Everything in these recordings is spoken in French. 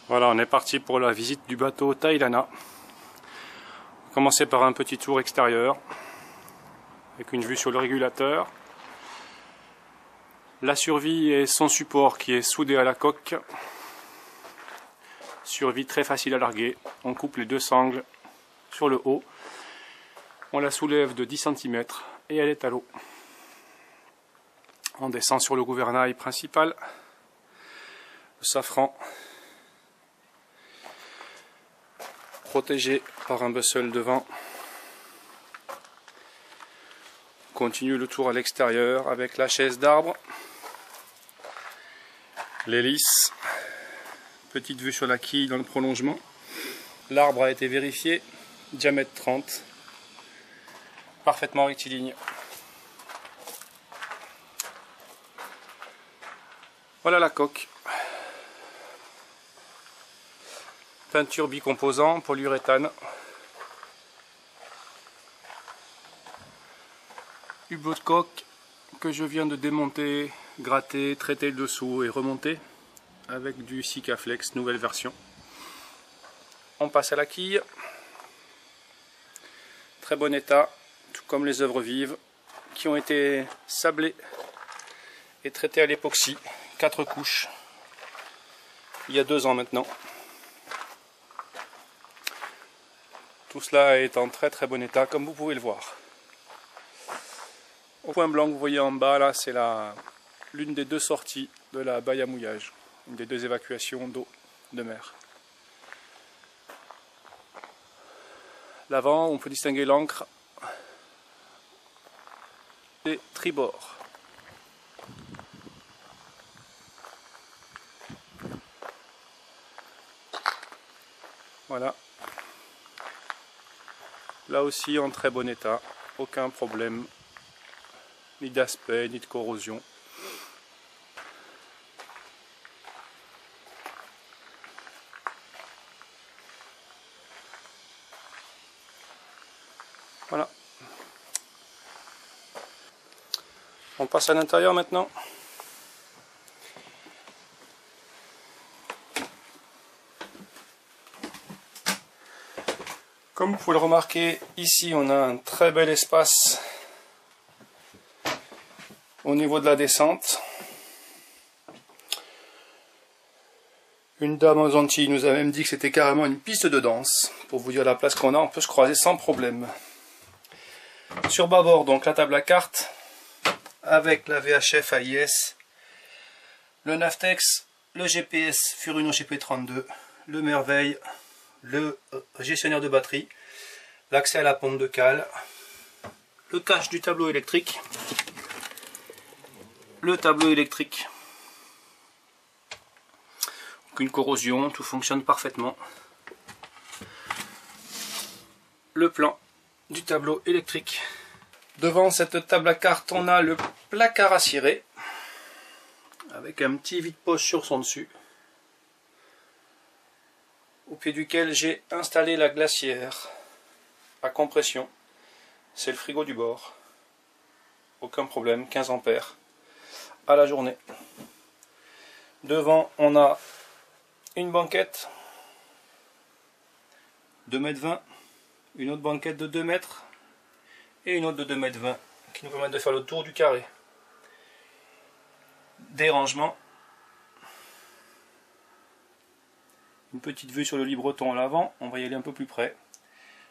Voilà, on est parti pour la visite du bateau Tailana. On va commencer par un petit tour extérieur avec une vue sur le régulateur. La survie et son support qui est soudé à la coque. Survie très facile à larguer. On coupe les deux sangles sur le haut. On la soulève de 10 cm et elle est à l'eau. On descend sur le gouvernail principal, le safran, protégé par un bussel devant. On continue le tour à l'extérieur avec la chaise d'arbre, l'hélice, petite vue sur la quille dans le prolongement. L'arbre a été vérifié, diamètre 30, parfaitement rectiligne. Voilà la coque. Peinture bicomposant, polyuréthane. Hublot de coque que je viens de démonter, gratter, traiter le dessous et remonter avec du Sikaflex, nouvelle version. On passe à la quille. Très bon état, tout comme les œuvres vives qui ont été sablées et traitées à l'époxy. 4 couches, il y a 2 ans maintenant. Tout cela est en très bon état, comme vous pouvez le voir. Au point blanc que vous voyez en bas, là, c'est l'une des 2 sorties de la baille à mouillage, une des 2 évacuations d'eau de mer. L'avant, on peut distinguer l'ancre et tribord. Voilà. Là aussi en très bon état, aucun problème, ni d'aspect, ni de corrosion. Voilà. On passe à l'intérieur maintenant. Comme vous pouvez le remarquer, ici on a un très bel espace au niveau de la descente. Une dame aux Antilles nous a même dit que c'était carrément une piste de danse. Pour vous dire la place qu'on a, on peut se croiser sans problème. Sur bâbord, donc la table à cartes avec la VHF AIS, le Navtex, le GPS Furuno GP32, le Merveille, le gestionnaire de batterie, l'accès à la pompe de cale, le cache du tableau électrique, le tableau électrique, aucune corrosion, tout fonctionne parfaitement, le plan du tableau électrique. Devant cette table à cartes, on a le placard à cirer avec un petit vide-poche sur son dessus, au pied duquel j'ai installé la glacière à compression. C'est le frigo du bord. Aucun problème, 15 ampères à la journée. Devant, on a une banquette 2,20 m, une autre banquette de 2 mètres et une autre de 2,20 m qui nous permettent de faire le tour du carré. Des rangements. Une petite vue sur le libreton à l'avant, on va y aller un peu plus près.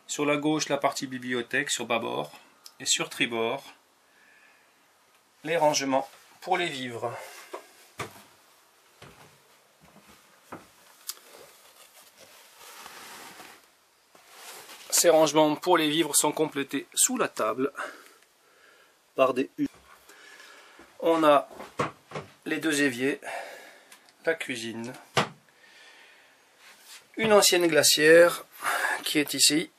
Sur la gauche, la partie bibliothèque sur bâbord. Et sur tribord, les rangements pour les vivres. Ces rangements pour les vivres sont complétés sous la table par des U. On a les 2 éviers, la cuisine, une ancienne glacière qui est ici,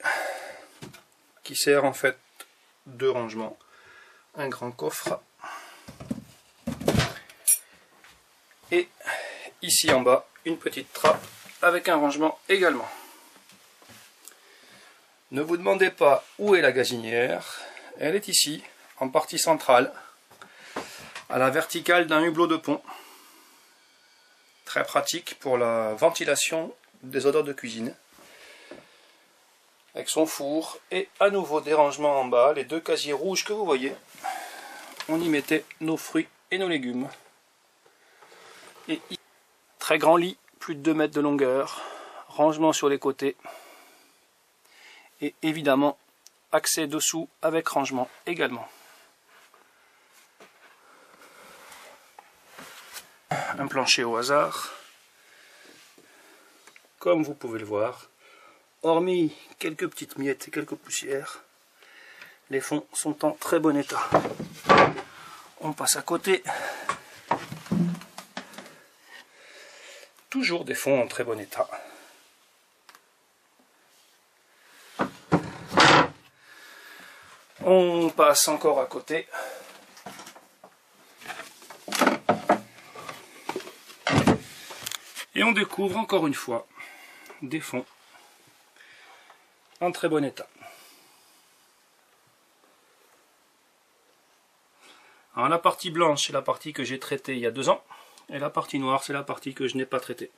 qui sert en fait de rangement, un grand coffre, et ici en bas une petite trappe avec un rangement également. Ne vous demandez pas où est la gazinière, elle est ici en partie centrale, à la verticale d'un hublot de pont. Très pratique pour la ventilation des odeurs de cuisine. Avec son four et à nouveau des rangements en bas, les deux casiers rouges que vous voyez. On y mettait nos fruits et nos légumes. Et très grand lit, plus de 2 mètres de longueur, rangement sur les côtés. Et évidemment, accès dessous avec rangement également. Un plancher au hasard. Comme vous pouvez le voir, hormis quelques petites miettes et quelques poussières, les fonds sont en très bon état. On passe à côté. Toujours des fonds en très bon état. On passe encore à côté. Et on découvre encore une fois des fonds en très bon état. Alors la partie blanche c'est la partie que j'ai traitée il y a 2 ans et la partie noire c'est la partie que je n'ai pas traitée.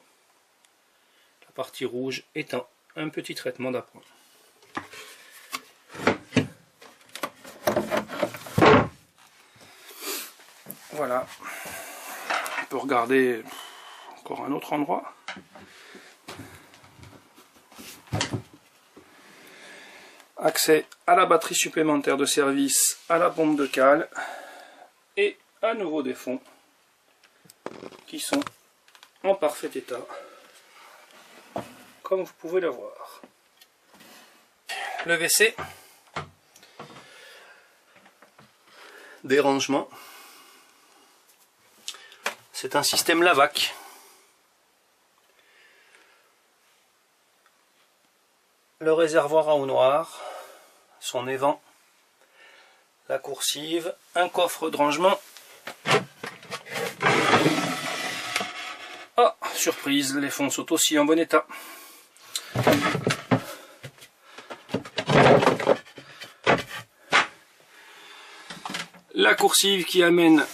La partie rouge étant un petit traitement d'appoint. Voilà, on peut regarder encore un autre endroit. Accès à la batterie supplémentaire de service, à la pompe de cale et à nouveau des fonds qui sont en parfait état comme vous pouvez le voir. Le WC, des rangements, c'est un système Lavac. Le réservoir à eau noire, son évent, la coursive, un coffre de rangement. Oh, surprise, les fonds sont aussi en bon état. La coursive qui amène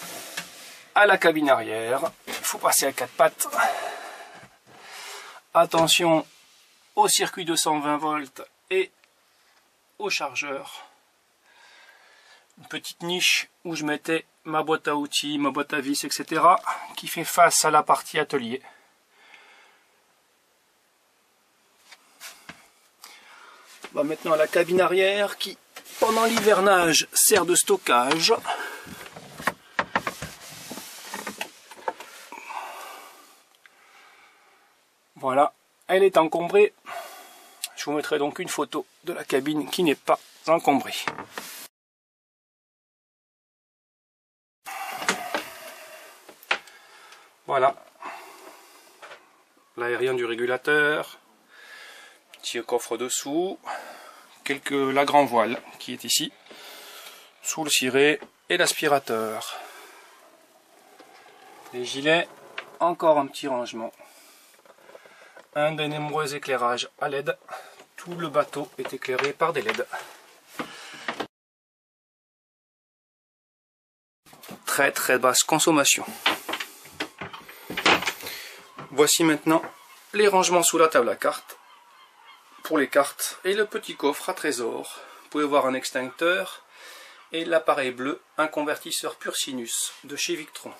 à la cabine arrière. Il faut passer à 4 pattes. Attention au circuit de 120 volts et au chargeur. Une petite niche où je mettais ma boîte à outils, ma boîte à vis, etc. qui fait face à la partie atelier. Maintenant la cabine arrière qui, pendant l'hivernage, sert de stockage. Voilà, elle est encombrée. Je vous mettrai donc une photo de la cabine qui n'est pas encombrée. Voilà, l'aérien du régulateur, petit coffre dessous, la grand voile qui est ici, sous le ciré et l'aspirateur. Les gilets, encore un petit rangement. Un des nombreux éclairages à LED. Tout le bateau est éclairé par des LED. Très très basse consommation. Voici maintenant les rangements sous la table à cartes. Pour les cartes et le petit coffre à trésor. Vous pouvez voir un extincteur et l'appareil bleu, un convertisseur pur sinus de chez Victron.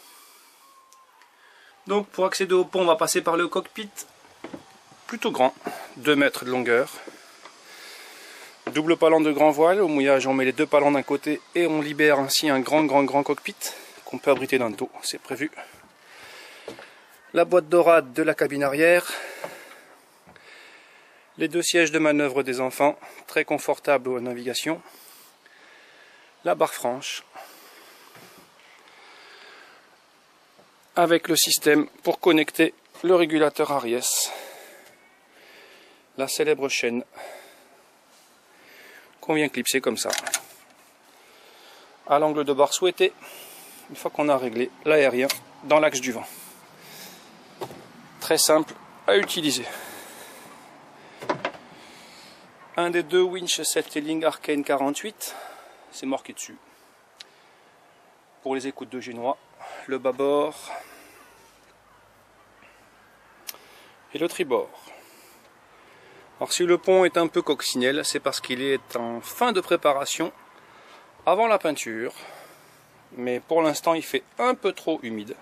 Donc pour accéder au pont, on va passer par le cockpit. Plutôt grand, 2 mètres de longueur. Double palan de grand voile, au mouillage on met les 2 palans d'un côté et on libère ainsi un grand cockpit qu'on peut abriter d'un dos, c'est prévu. La boîte dorade de la cabine arrière. Les 2 sièges de manœuvre des enfants, très confortables aux navigations. La barre franche. Avec le système pour connecter le régulateur Ariès. La célèbre chaîne qu'on vient clipser comme ça à l'angle de barre souhaité une fois qu'on a réglé l'aérien dans l'axe du vent. Très simple à utiliser. Un des 2 winches Setteling Arcane 48, c'est marqué dessus. Pour les écoutes de génois, le bâbord, et le tribord. Alors si le pont est un peu coccinelle, c'est parce qu'il est en fin de préparation avant la peinture. Mais pour l'instant il fait un peu trop humide.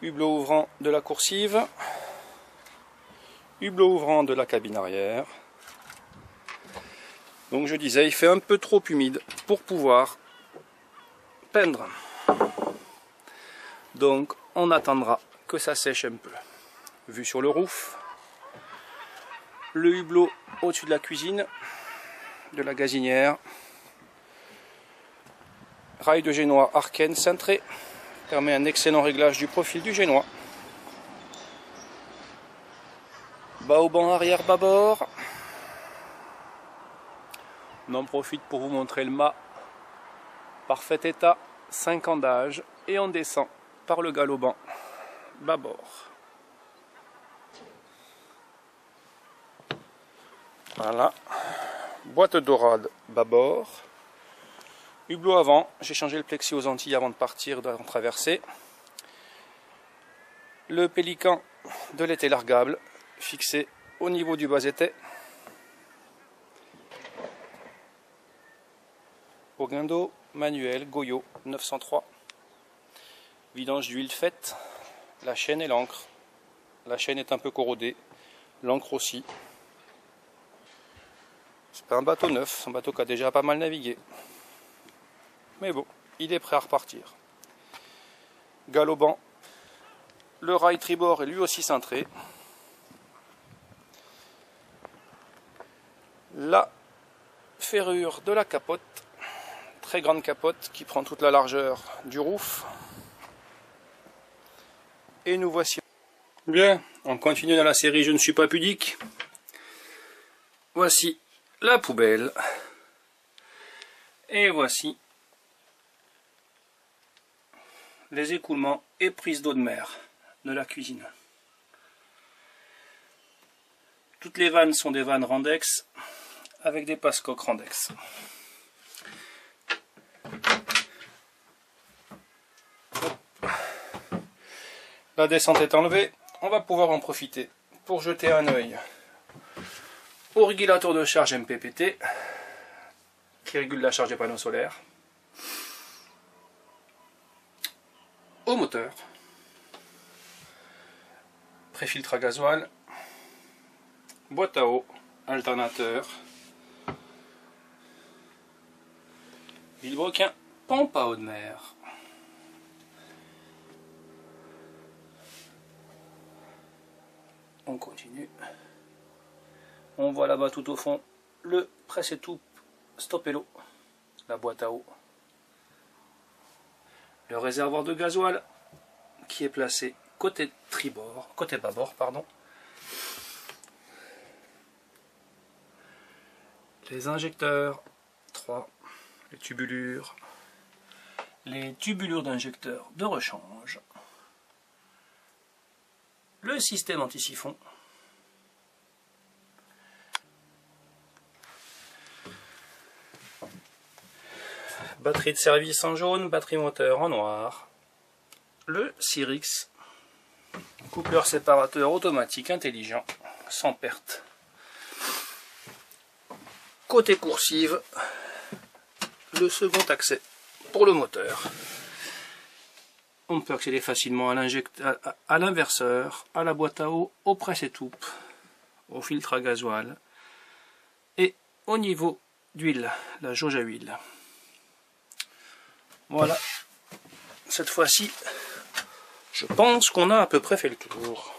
Hublot ouvrant de la coursive. Hublot ouvrant de la cabine arrière. Donc je disais, il fait un peu trop humide pour pouvoir peindre. Donc on attendra que ça sèche un peu. Vue sur le roof. Le hublot au-dessus de la cuisine, de la gazinière. Rail de génois Arken cintré permet un excellent réglage du profil du génois. Bas au banc arrière bâbord. On en profite pour vous montrer le mât. Parfait état, 5 ans d'âge. Et on descend par le galopant bâbord. Voilà. Boîte dorade bâbord. Hublot avant, j'ai changé le plexi aux Antilles avant de partir en traversée. Le pélican de l'été largable fixé au niveau du bas-étai. Au guindeau manuel Goyot 903. Vidange d'huile faite. La chaîne et l'encre. La chaîne est un peu corrodée. L'encre aussi. C'est pas un bateau neuf, c'est un bateau qui a déjà pas mal navigué. Mais bon, il est prêt à repartir. Galopant. Le rail tribord est lui aussi cintré. La ferrure de la capote. Très grande capote qui prend toute la largeur du roof. Et nous voici. Bien, on continue dans la série Je ne suis pas pudique. Voici la poubelle. Et voici les écoulements et prises d'eau de mer de la cuisine. Toutes les vannes sont des vannes Randex avec des passe-coques Randex. La descente est enlevée, on va pouvoir en profiter pour jeter un œil au régulateur de charge MPPT qui régule la charge des panneaux solaires, au moteur, préfiltre à gasoil, boîte à eau, alternateur, vilebrequin, pompe à eau de mer. On continue. On voit là-bas tout au fond le presse-étoupe Stopello, la boîte à eau. Le réservoir de gasoil qui est placé côté tribord, côté bâbord, pardon. Les injecteurs, 3, les tubulures d'injecteurs de rechange, le système anti-siphon, batterie de service en jaune, batterie moteur en noir, le Syrix, coupleur séparateur automatique intelligent, sans perte. Côté coursive, le second accès pour le moteur. On peut accéder facilement à l'inverseur, à la boîte à eau, au presse-étoupe, au filtre à gasoil et au niveau d'huile, la jauge à huile. Voilà, cette fois-ci, je pense qu'on a à peu près fait le tour.